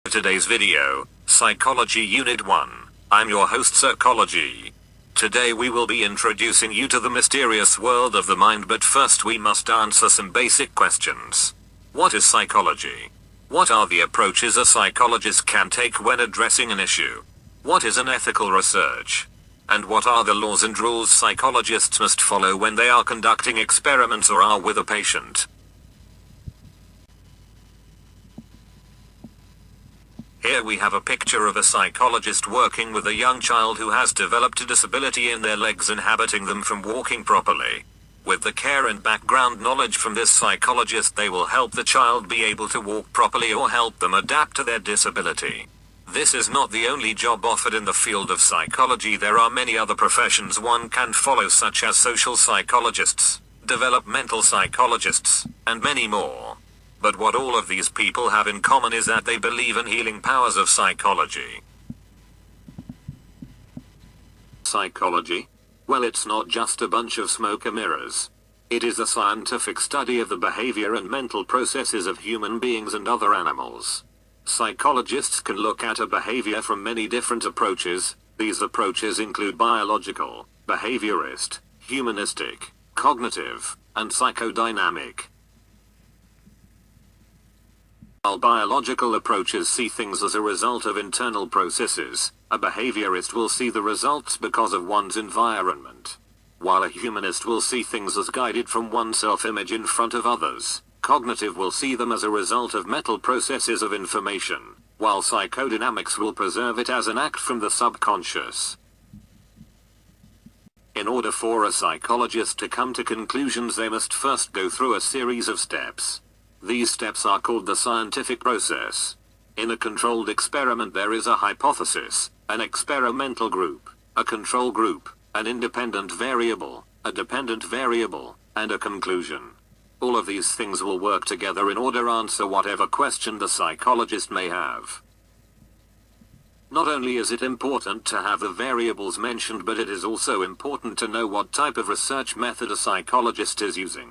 Today's video, Psychology Unit 1. I'm your host Psychology. Today we will be introducing you to the mysterious world of the mind, but first we must answer some basic questions. What is psychology? What are the approaches a psychologist can take when addressing an issue? What is an ethical research? And what are the laws and rules psychologists must follow when they are conducting experiments or are with a patient? Here we have a picture of a psychologist working with a young child who has developed a disability in their legs, inhibiting them from walking properly. With the care and background knowledge from this psychologist, they will help the child be able to walk properly or help them adapt to their disability. This is not the only job offered in the field of psychology. There are many other professions one can follow, such as social psychologists, developmental psychologists, and many more. But what all of these people have in common is that they believe in healing powers of psychology. Psychology? Well, it's not just a bunch of smoke and mirrors. It is a scientific study of the behavior and mental processes of human beings and other animals. Psychologists can look at a behavior from many different approaches. These approaches include biological, behaviorist, humanistic, cognitive, and psychodynamic. While biological approaches see things as a result of internal processes, a behaviorist will see the results because of one's environment. While a humanist will see things as guided from one's self-image in front of others, cognitive will see them as a result of mental processes of information, while psychodynamics will preserve it as an act from the subconscious. In order for a psychologist to come to conclusions, they must first go through a series of steps. These steps are called the scientific process. In a controlled experiment, there is a hypothesis, an experimental group, a control group, an independent variable, a dependent variable, and a conclusion. All of these things will work together in order to answer whatever question the psychologist may have. Not only is it important to have the variables mentioned, but it is also important to know what type of research method a psychologist is using.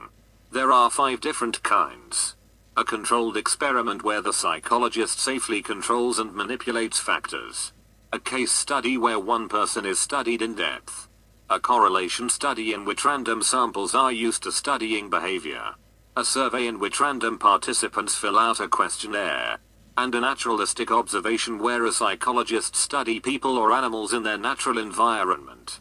There are 5 different kinds. A controlled experiment, where the psychologist safely controls and manipulates factors. A case study, where one person is studied in depth. A correlation study, in which random samples are used to studying behavior. A survey, in which random participants fill out a questionnaire. And a naturalistic observation, where a psychologist study people or animals in their natural environment.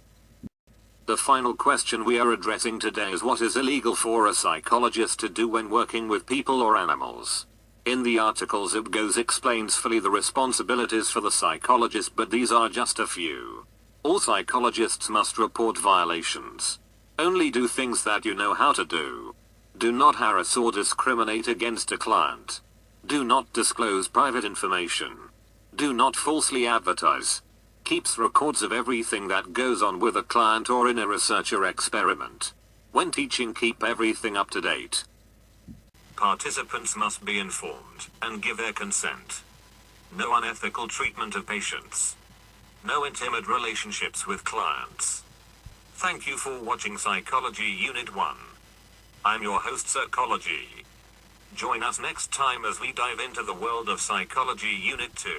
The final question we are addressing today is what is illegal for a psychologist to do when working with people or animals. In the articles it explains fully the responsibilities for the psychologist, but these are just a few. All psychologists must report violations. Only do things that you know how to do. Do not harass or discriminate against a client. Do not disclose private information. Do not falsely advertise. Keeps records of everything that goes on with a client or in a research or experiment. When teaching, keep everything up to date. Participants must be informed and give their consent. No unethical treatment of patients. No intimate relationships with clients. Thank you for watching Psychology Unit 1. I'm your host Psychology. Join us next time as we dive into the world of Psychology Unit 2.